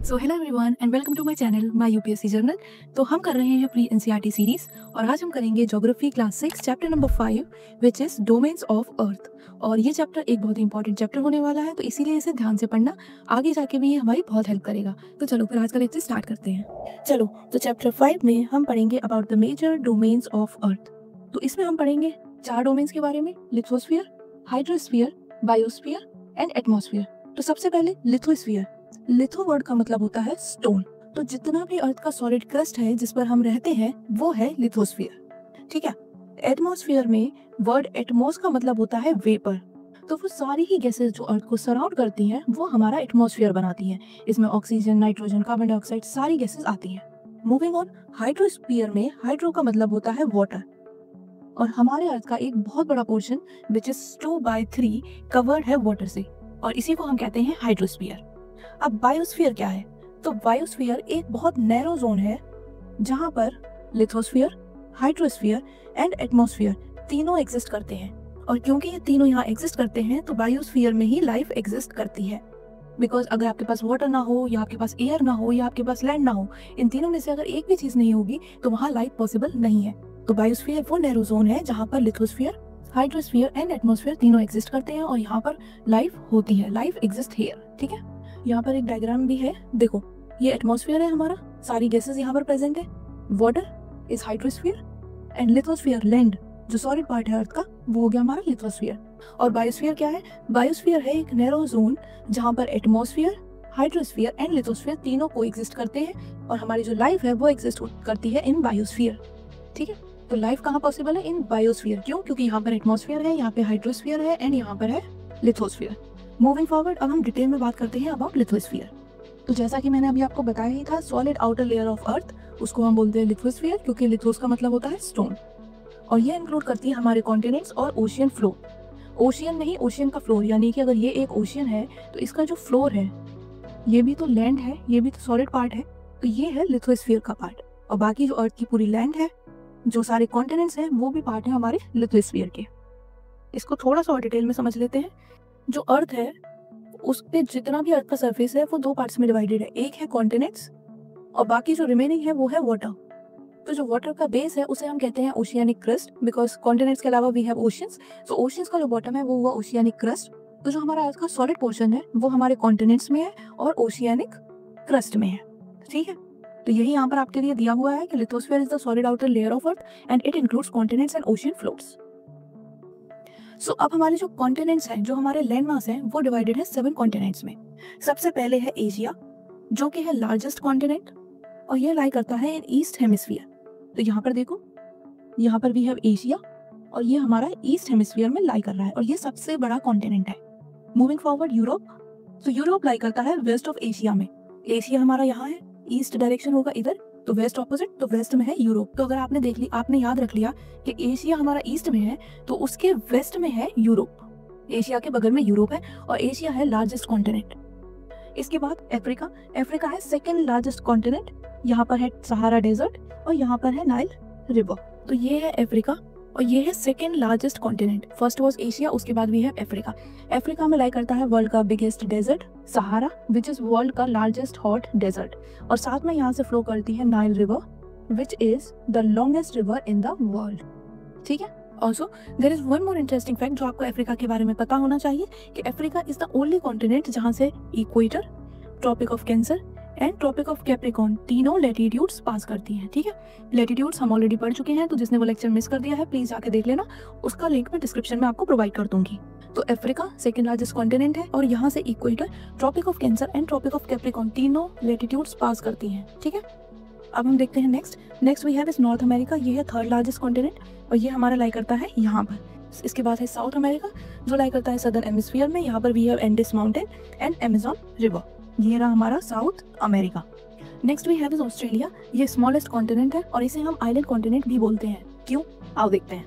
So hello everyone and welcome to my channel my UPSC journal. तो हम कर रहे हैं प्री एनसीईआरटी सीरीज और आज हम करेंगे geography class 6 chapter number 5 which is domains of अर्थ। और ये चैप्टर एक बहुत ही इंपॉर्टेंट चैप्टर होने वाला है, तो इसीलिए इसे ध्यान से पढ़ना, आगे जाके भी ये हमारी बहुत हेल्प करेगा। तो चलो फिर आज का लेक्चर स्टार्ट करते हैं। चलो तो चैप्टर 5 में हम पढ़ेंगे about the major domains of earth. तो इसमें हम पढ़ेंगे 4 डोमेन्स के बारे में, lithosphere, hydrosphere, biosphere and atmosphere. तो सबसे पहले लिथोस्फीयर। लिथो वर्ड का मतलब होता है स्टोन। तो जितना भी अर्थ का सॉलिड क्रस्ट है जिस पर हम रहते हैं वो है लिथोस्फीयर, ठीक है। एटमॉस्फेयर में वर्ड एटमॉस का मतलब होता है वेपर। तो वो सारी ही गैसेस जो अर्थ को सराउंड करती हैं वो हमारा एटमॉस्फेयर बनाती हैं। इसमें ऑक्सीजन, नाइट्रोजन, कार्बन डाइऑक्साइड सारी गैसेस आती हैं। मूविंग ऑन, हाइड्रोस्फीयर में हाइड्रो का मतलब होता है वाटर। और हमारे अर्थ का एक बहुत बड़ा पोर्शन विच इज 2/3 कवर्ड है वाटर से, और इसी को हम कहते हैं हाइड्रोस्फीयर। अब बायोस्फीयर क्या है? तो बायोस्फीयर एक बहुत नैरो जोन है जहां पर लिथोस्फीयर, हाइड्रोस्फीयर एंड एटमॉस्फेयर तीनों एग्जिस्ट करते हैं। और क्योंकि ये तीनों यहाँ एग्जिस्ट करते हैं तो बायोस्फीयर में ही लाइफ एग्जिस्ट करती है। बिकॉज अगर आपके पास वाटर ना हो, या आपके पास एयर ना हो, या आपके पास लैंड ना हो, इन तीनों में से अगर एक भी चीज नहीं होगी तो वहाँ लाइफ पॉसिबल नहीं है। तो बायोस्फीयर वो नैरो जोन है जहाँ पर लिथोस्फीयर, हाइड्रोस्फीयर एंड एटमॉस्फेयर तीनों एग्जिस्ट करते हैं और यहाँ पर लाइफ होती है, लाइफ एग्जिस्ट हियर, ठीक है। यहाँ पर एक डायग्राम भी है, देखो ये एटमॉस्फेयर है हमारा, सारी गैसेस यहाँ पर प्रेजेंट है। Water is hydrosphere and lithosphere, land जो सॉलिड पार्ट है अर्थ का, वो हो गया हमारा लिथोस्फीयर। और बायोस्फीयर क्या है? बायोस्फीयर है एक नैरो जोन जहाँ पर एटमॉस्फेयर, हाइड्रोस्फीयर एंड लिथोस्फीयर तीनों को एग्जिस्ट करते हैं और हमारी जो लाइफ है वो एग्जिस्ट करती है इन बायोस्फीयर, ठीक है। तो लाइफ कहाँ पॉसिबल है? इन बायोस्फीयर। क्यों? क्योंकि यहाँ पर एटमॉस्फेयर है, यहाँ पे हाइड्रोस्फीयर है एंड यहाँ पर है लिथोस्फीयर। मूविंग फॉरवर्ड, अब हम डिटेल में बात करते हैं अबाउट लिथोस्फीयर। तो जैसा कि मैंने अभी आपको बताया ही था, सॉलिड आउटर लेयर ऑफ अर्थ, उसको हम बोलते हैं लिथोस्फीयर, क्योंकि लिथोस का मतलब होता है स्टोन। और ये इंक्लूड करती है हमारे कॉन्टिनेंट्स और ओशियन फ्लोर। ओशियन नहीं, ओशियन का फ्लोर, यानी कि अगर ये एक ओशियन है तो इसका जो फ्लोर है, ये भी तो लैंड है, ये भी तो सॉलिड पार्ट है, तो ये है लिथोस्फीयर का पार्ट। और बाकी जो अर्थ की पूरी लैंड है, जो सारे कॉन्टिनेंट्स हैं, वो भी पार्ट है हमारे लिथोस्फीयर के। इसको थोड़ा सा और डिटेल में समझ लेते हैं। जो अर्थ है उस पे जितना भी अर्थ का सरफेस है वो 2 पार्ट्स में डिवाइडेड है। एक है कॉन्टिनेंट्स और बाकी जो रिमेनिंग है वो है वाटर। तो जो वाटर का बेस है उसे हम कहते हैं ओशियानिक क्रस्ट, बिकॉज कॉन्टिनेंट्स के अलावा वी हैव ओशियंस। तो ओशियंस का जो बॉटम है वो हुआ ओशियानिक क्रस्ट। तो जो हमारा अर्थ का सॉलिड पोर्शन है वो हमारे कॉन्टिनेंट्स में है और ओशियानिक क्रस्ट में है, ठीक है। तो यही यहाँ पर आपके लिए दिया हुआ है कि lithosphere is the solid outer layer of earth and it includes continents and ocean floors. So अब हमारे जो कॉन्टिनेंट्स हैं, जो हमारे लैंड मास हैं, वो डिवाइडेड है 7 कॉन्टिनेंट्स में। सबसे पहले है एशिया, जो कि है लार्जेस्ट कॉन्टिनेंट और ये लाई करता है इन ईस्ट हेमिस्फीयर। तो यहाँ पर देखो, यहाँ पर भी है एशिया और ये हमारा ईस्ट हेमिस्फीयर में लाई कर रहा है और ये सबसे बड़ा कॉन्टिनेंट है। Moving forward, Europe. तो यूरोप लाई करता है वेस्ट ऑफ एशिया में। एशिया हमारा यहाँ है, ईस्ट डायरेक्शन होगा इधर, तो वेस्ट ऑपोजिट, तो वेस्ट में है यूरोप। तो अगर आपने देख ली, आपने याद रख लिया कि एशिया हमारा ईस्ट में है तो उसके वेस्ट में है यूरोप। एशिया के बगल में यूरोप है और एशिया है लार्जेस्ट कॉन्टिनेंट। इसके बाद अफ्रीका। अफ्रीका है सेकेंड लार्जेस्ट कॉन्टिनेंट। यहाँ पर है सहारा डेजर्ट और यहाँ पर है नाइल रिवर। तो ये है अफ्रीका और ये है second largest continent. First was Asia, उसके बाद भी है अफ्रीका। अफ्रीका में लाई करता है वर्ल्ड का biggest desert Sahara, which is world का लार्जेस्ट हॉट डेजर्ट। और साथ में यहाँ से फ्लो करती है Nile river, which is the longest river in the world, ठीक है। Also there is one more interesting fact जो आपको अफ्रीका के बारे में पता होना चाहिए कि Africa is the only continent जहाँ से equator, tropic of cancer and tropic of Capricorn तीनों लैटिट्यूड्स पास करती हैं, ठीक है। लैटिट्यूड्स हम ऑलरेडी पढ़ चुके हैं, तो जिसने वो लेक्चर मिस कर दिया है प्लीज जाके देख लेना, उसका लिंक मैं डिस्क्रिप्शन में आपको प्रोवाइड कर दूंगी। तो अफ्रीका सेकंड लार्जेस्ट कॉन्टिनेंट है और यहाँ से equator, tropic of cancer and tropic of Capricorn तीनों लैटिट्यूड्स पास करती हैं, ठीक है। अब हम देखते हैं next we have is North America. ये है थर्ड लार्जेस्ट कॉन्टिनेंट और ये हमारा लाई करता है यहाँ पर। इसके बाद है साउथ अमेरिका जो लाई करता है सदर्न हेमिस्फीयर में। यहाँ पर we have Andes mountain and Amazon river. ये रहा हमारा South America. Next we have is Australia. ये स्मॉलेस्ट कॉन्टिनेंट है और इसे हम आइलैंड कॉन्टिनेंट भी बोलते हैं। क्यों? आओ देखते हैं।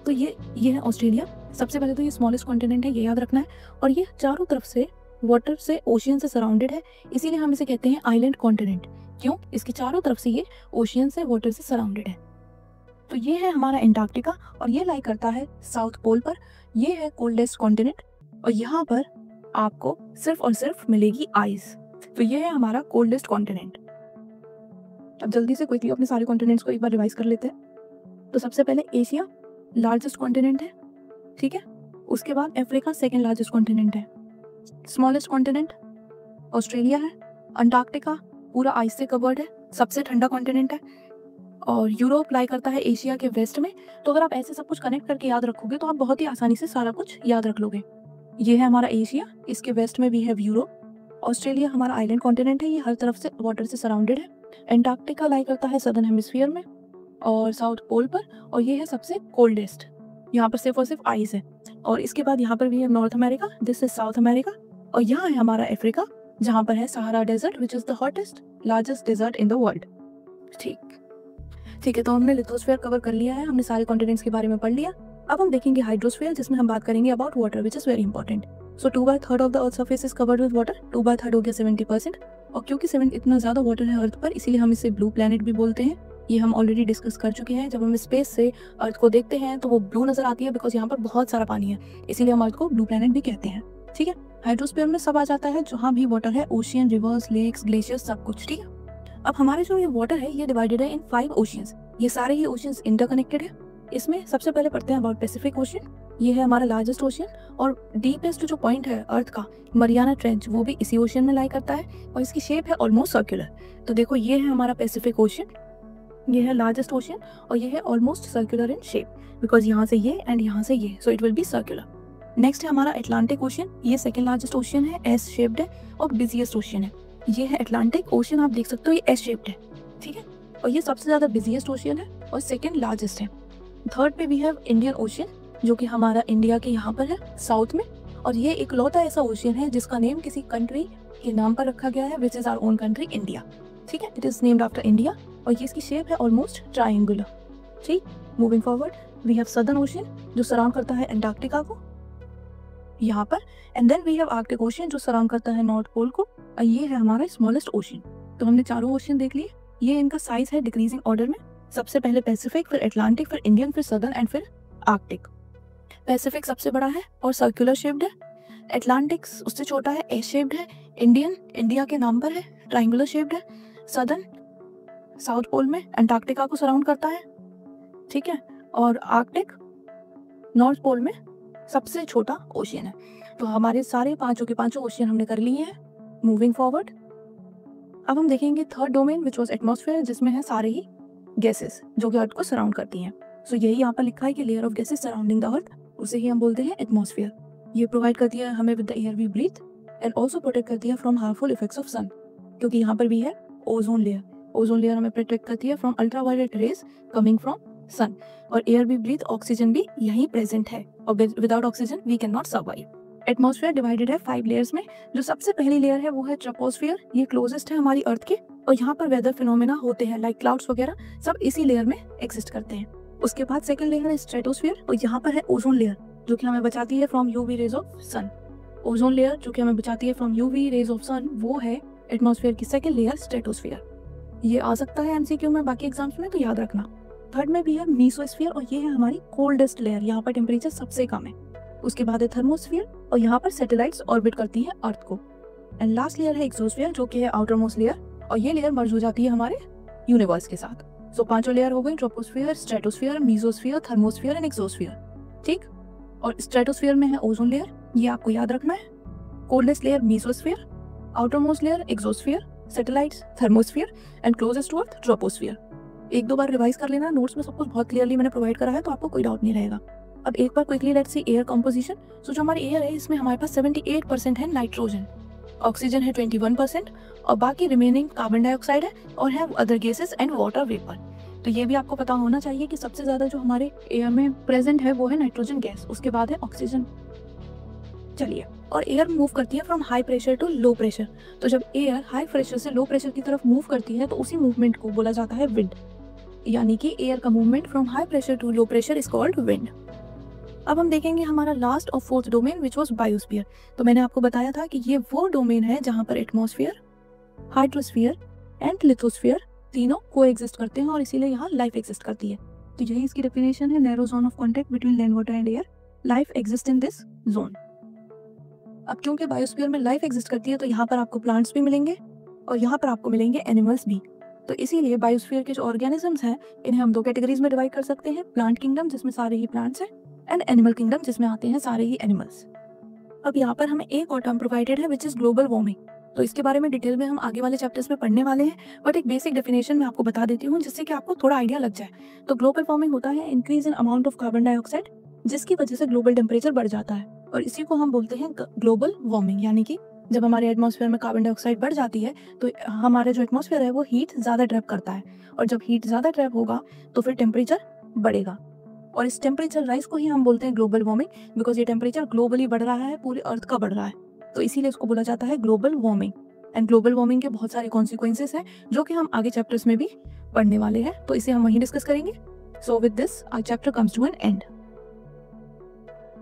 तो ये है ऑस्ट्रेलिया। सबसे पहले तो ये स्मॉलेस्ट कॉन्टिनेंट है, ये याद रखना है। और ये चारों तरफ से वाटर से, ओशियन से सराउंडेड है, इसीलिए हम इसे कहते हैं आइलैंड कॉन्टिनेंट। क्यों? इसके चारों तरफ से ये ओशियन से, वाटर से सराउंडेड है। तो ये है हमारा एंटार्क्टिका और ये लाई करता है साउथ पोल पर। ये है कोल्डेस्ट कॉन्टिनेंट और यहाँ पर आपको सिर्फ और सिर्फ मिलेगी आइस, तो ये है हमारा कोल्डेस्ट कॉन्टिनेंट। अब जल्दी से क्विकली अपने सारे कॉन्टिनेंट्स को एक बार रिवाइज कर लेते हैं। तो सबसे पहले एशिया लार्जेस्ट कॉन्टिनेंट है, ठीक है। उसके बाद अफ्रीका सेकेंड लार्जेस्ट कॉन्टिनेंट है। स्मॉलेस्ट कॉन्टिनेंट ऑस्ट्रेलिया है। अंटार्कटिका पूरा आइस से कवर्ड है, सबसे ठंडा कॉन्टिनेंट है। और यूरोप लाई करता है एशिया के वेस्ट में। तो अगर आप ऐसे सब कुछ कनेक्ट करके याद रखोगे तो आप बहुत ही आसानी से सारा कुछ याद रख लोगे। ये है हमारा एशिया, इसके वेस्ट में भी है यूरोप। ऑस्ट्रेलिया हमारा आइलैंड कॉन्टिनेंट है, ये हर तरफ से वाटर से सराउंडेड है। एंटार्क्टिका लाई करता है सदर्न हेमिस्फीयर में और साउथ पोल पर, और ये है सबसे कोल्डेस्ट, यहाँ पर सिर्फ और सिर्फ आइस है। और इसके बाद यहाँ पर भी है North America, this is South America. और यहाँ है हमारा अफ्रीका, जहाँ पर है Sahara desert which is the hottest largest desert in the world. ठीक है, तो हमने लिथोस्फीयर कवर कर लिया है, हमने सारे कॉन्टिनेंट्स के बारे में पढ़ लिया। अब हम देखेंगे हाइड्रोस्फीयर, जिसमें हम बात करेंगे about water which is very important. So 2/3 of the earth surface is covered with water, 2/3 हो गया 70%। और क्योंकि 7 इतना ज़्यादा वाटर है अर्थ पर, इसीलिए हम इसे ब्लू प्लैनेट भी बोलते हैं। ये हम ऑलरेडी डिस्कस कर चुके हैं। जब हम स्पेस से अर्थ को देखते हैं तो वो ब्लू नजर आती है, बिकॉज यहाँ पर बहुत सारा पानी है, इसीलिए हम अर्थ को ब्लू प्लैनेट भी कहते हैं, ठीक है। हाइड्रोस्फीयर में सब आ जाता है जहाँ भी वाटर है, ओशियन, रिवर्स, लेक्स, ग्लेशियर्स, सब कुछ, ठीक है। अब हमारे जो ये वाटर है ये डिवाइडेड है इन 5 ओशियंस। ये सारे ही ओशियंस इंटरकनेक्टेड है। इसमें सबसे पहले पढ़ते हैं अबाउट पैसिफिक ओशियन। ये है हमारा लार्जेस्ट ओशियन, और डीपेस्ट जो पॉइंट है अर्थ का, मरियाना ट्रेंच, वो भी इसी ओशियन में लाई करता है। और इसकी शेप है ऑलमोस्ट सर्कुलर। तो देखो ये है हमारा पैसिफिक ओशियन, ये है लार्जेस्ट ओशियन, और ये है almost circular in shape, because यहाँ से ये एंड यहाँ से ये, so it will be circular. Next है हमारा अटलांटिक ओशियन। ये सेकेंड लार्जेस्ट ओशियन है, एस शेप्ड है और बिजिएस्ट ओशियन है। ये है अटलांटिक ओशियन, आप देख सकते हो ये एस शेप्ड है, ठीक है। और ये सबसे ज़्यादा बिजिएस्ट ओशियन है और सेकेंड लार्जेस्ट है। थर्ड पे भी है इंडियन ओशियन, जो कि हमारा इंडिया के यहाँ पर है साउथ में। और ये इकलौता ऐसा ओशियन है जिसका नेम किसी कंट्री के नाम पर रखा गया है, which is our own country India, ठीक है। It is named after India, और ये इसकी शेप है ऑलमोस्ट ट्रायंगुलर, ठीक। Moving forward we have southern ocean, जो सराउंड करता है एंटार्क्टिका को यहाँ पर। And then we have Arctic ocean, जो सराउंड करता है नॉर्थ पोल को। और ये है हमारा स्मॉलेस्ट ओशियन। तो हमने चारों ओशियन देख लिए। ये इनका साइज है डिक्रीजिंग ऑर्डर में, सबसे पहले पैसिफिक, फिर अटलांटिक, फिर इंडियन, फिर सदर्न एंड फिर आर्कटिक। पैसिफिक सबसे बड़ा है और सर्कुलर शेप्ड है। अटलांटिक उससे छोटा है, एस शेप्ड है। इंडियन इंडिया के नाम पर है, ट्रायंगुलर शेप्ड है। सदर्न साउथ पोल में अंटार्कटिका को सराउंड करता है, ठीक है। और आर्कटिक नॉर्थ पोल में सबसे छोटा ओशियन है। तो हमारे सारे पांचों के पांचों ओशियन हमने कर लिए हैं। मूविंग फॉरवर्ड अब हम देखेंगे third domain which was atmosphere, जिसमें है सारे ही गैसेस जो कि अर्थ को सराउंड करती हैं। सो यही यहाँ पर लिखा है कि layer of gases surrounding the earth, उसे ही हम बोलते हैं एटमॉस्फेयर। ये प्रोवाइड करती है हमें with the air we breathe and also protect करती है from harmful effects of sun, क्योंकि यहाँ पर भी है ओजोन लेयर। ओजोन लेयर हमें प्रोटेक्ट करती है from ultraviolet rays coming from sun. और एयर वी ब्रीथ, ऑक्सीजन भी यहीं प्रेजेंट है, और without oxygen we can not survive. Atmosphere divided है 5 लेयर्स में। जो सबसे पहली लेयर है वो है ट्रोपोस्फियर, ये क्लोजेस्ट है हमारी अर्थ के, और यहाँ पर वेदर फिनोमेना होते हैं लाइक क्लाउड्स वगैरह, सब इसी लेयर में एग्जिस्ट करते हैं। उसके बाद सेकंड लेयर है स्ट्रेटोस्फियर, और यहाँ पर है ओजोन लेयर, जो कि हमें बचाती है from UV rays of sun. Ozone layer जो कि हमें बचाती है from UV rays of sun, वो है एटमॉस्फेयर की सेकंड लेयर स्ट्रेटोस्फियर। ये आ सकता है एमसीक्यू में, बाकी एग्जाम्स में, तो याद रखना। थर्ड में भी है मीसोस्फियर, और ये है हमारी कोल्डेस्ट लेयर, यहाँ पर टेम्परेचर सबसे कम है। उसके बाद है थर्मोस्फियर, और यहाँ पर सैटेलाइट्स ऑर्बिट करती हैं अर्थ को। एंड लास्ट लेयर है एक्सोस्फियर, जो कि है आउटर मोस्ट लेयर, और ये लेयर मर्ज हो जाती है हमारे यूनिवर्स के साथ। सो पांचों लेयर हो गई, troposphere, stratosphere, mesosphere, thermosphere and exosphere, ठीक। और स्ट्रेटोस्फियर में है ओजोन लेयर, ये आपको याद रखना है। Coldest layer mesosphere, outer most layer exosphere, satellites thermosphere and closest to earth troposphere. एक दो बार रिवाइज कर लेना, नोट्स में सब कुछ बहुत क्लियरली मैंने प्रोवाइड करा है, तो आपको कोई डाउट नहीं रहेगा। अब एक बार quickly let's see air composition. So जो हमारी एयर है इसमें हमारे पास 78% है नाइट्रोजन, ऑक्सीजन है 21%, और बाकी रिमेनिंग कार्बन डाइऑक्साइड है, और है other gases and water vapour. तो ये भी आपको पता होना चाहिए कि सबसे ज्यादा जो हमारे एयर में प्रेजेंट है वो है नाइट्रोजन गैस, उसके बाद है ऑक्सीजन। चलिए, और एयर मूव करती है from high pressure to low pressure. तो जब एयर हाई प्रेशर से लो प्रेशर की तरफ मूव करती है तो उसी मूवमेंट को बोला जाता है विंड, यानी कि एयर का movement from high pressure to low pressure is called wind. अब हम देखेंगे हमारा लास्ट और fourth domain which was biosphere. तो मैंने आपको बताया था कि ये वो डोमेन है जहाँ पर एटमॉस्फेयर, हाइड्रोस्फीयर एंड लिथोस्फीयर तीनों को एग्जिस्ट करते हैं, और इसीलिए यहाँ लाइफ एग्जिस्ट करती है। तो यही इसकी डेफिनेशन है, narrow zone of contact between land water and air, life exist in this zone. अब क्योंकि बायोस्फीयर में लाइफ एग्जिस्ट करती है तो यहाँ पर आपको प्लांट्स भी मिलेंगे और यहाँ पर आपको मिलेंगे एनिमल्स भी। तो इसीलिए बायोस्फीयर के जो ऑर्गेनिजम्स हैं इन्हें हम 2 कैटेगरीज में डिवाइड कर सकते हैं, प्लांट किंगडम जिसमें सारे ही प्लांट्स हैं एंड एनिमल किंगडम जिसमें आते हैं सारे ही एनिमल्स। अब यहाँ पर हमें एक और टर्म प्रोवाइडेड है विच इज ग्लोबल वार्मिंग। तो इसके बारे में डिटेल में हम आगे वाले चैप्टर्स में पढ़ने वाले हैं, बट एक बेसिक डेफिनेशन मैं आपको बता देती हूँ जिससे कि आपको थोड़ा आइडिया लग जाए। तो ग्लोबल वार्मिंग होता है increase in amount of carbon dioxide, जिसकी वजह से ग्लोबल टेम्परेचर बढ़ जाता है और इसी को हम बोलते हैं ग्लोबल वार्मिंग। यानी कि जब हमारे एटमॉस्फेयर में कार्बन डाइऑक्साइड बढ़ जाती है तो हमारा जो एटमॉस्फेयर है वो हीट ज़्यादा ट्रैप करता है, और जब हीट ज़्यादा ट्रैप होगा तो फिर टेम्परेचर बढ़ेगा, और इस टेम्परेचर राइज को ही हम बोलते हैं ग्लोबल वार्मिंग, बिकॉज ये टेम्परेचर ग्लोबली बढ़ रहा है, पूरी अर्थ का बढ़ रहा है, तो इसीलिए इसको बोला जाता है global warming. And global warming के बहुत सारे कॉन्सिक्वेंसेस हैं जो कि हम आगे चैप्टर्स में भी पढ़ने वाले हैं, तो इसे हम वहीं डिस्कस करेंगे। So with this our chapter comes to an end.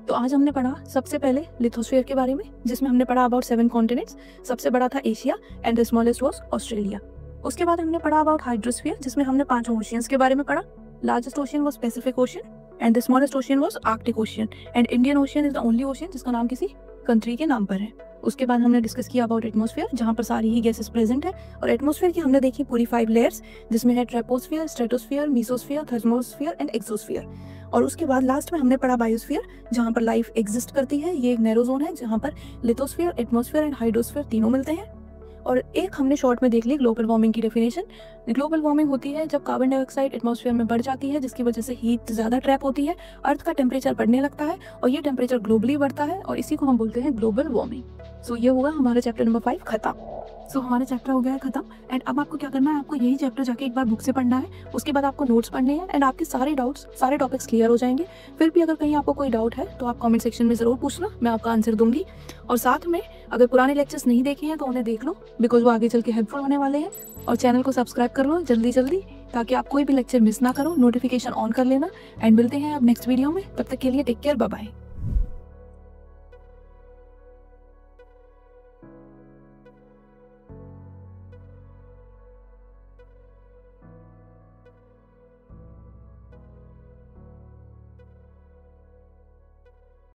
तो आज हमने पढ़ा सबसे पहले लिथोस्फीयर के बारे में, जिसमें हमने पढ़ा अबाउट 7 कॉन्टिनेंट्स। सबसे बड़ा था Asia and the smallest was Australia. उसके बाद हमने पढ़ा अबाउट हाइड्रोस्फीयर, जिसमें हमने 5 ओशियंस के बारे में पढ़ा। Largest ocean was Pacific ocean and the smallest ocean was Arctic ocean, and Indian ocean is the only ocean जिसका नाम किसी कंट्री के नाम पर है। उसके बाद हमने डिस्कस किया अबाउट एटमॉस्फेयर, जहाँ पर सारी ही गैसेस प्रेजेंट है, और एटमॉस्फेयर की हमने देखी पूरी 5 लेयर्स, जिसमें है troposphere, stratosphere, mesosphere, thermosphere and exosphere. और उसके बाद लास्ट में हमने पढ़ा बायोस्फीयर, जहाँ पर लाइफ एग्जिस्ट करती है। ये एक नैरो जोन है जहाँ पर लिथोस्फियर, एटमॉस्फेयर एंड हाइड्रोस्फियर तीनों मिलते हैं। और एक हमने शॉर्ट में देख ली ग्लोबल वार्मिंग की डेफिनेशन। ग्लोबल वार्मिंग होती है जब कार्बन डाइऑक्साइड एटमॉस्फेयर में बढ़ जाती है, जिसकी वजह से हीट ज़्यादा ट्रैप होती है, अर्थ का टेम्परेचर बढ़ने लगता है, और ये टेम्परेचर ग्लोबली बढ़ता है, और इसी को हम बोलते हैं ग्लोबल वार्मिंग। सो ये होगा हमारा चैप्टर नंबर 5 खत्म। सो हमारा चैप्टर हो गया है खत्म, एंड अब आपको क्या करना है, आपको यही चैप्टर जाके एक बार बुक से पढ़ना है, उसके बाद आपको नोट्स पढ़ने हैं, एंड आपके सारे डाउट्स, सारे टॉपिक्स क्लियर हो जाएंगे। फिर भी अगर कहीं आपको कोई डाउट है तो आप कमेंट सेक्शन में ज़रूर पूछना, मैं आपका आंसर दूंगी। और साथ में अगर पुराने लेक्चर्स नहीं देखे हैं तो उन्हें देख लो, बिकॉज वो आगे चल के हेल्पफुल होने वाले हैं। और चैनल को सब्सक्राइब कर लो जल्दी जल्दी, ताकि आप कोई भी लेक्चर मिस ना करो, नोटिफिकेशन ऑन कर लेना। एंड मिलते हैं अब नेक्स्ट वीडियो में, तब तक के लिए टेक केयर, बाय बाय।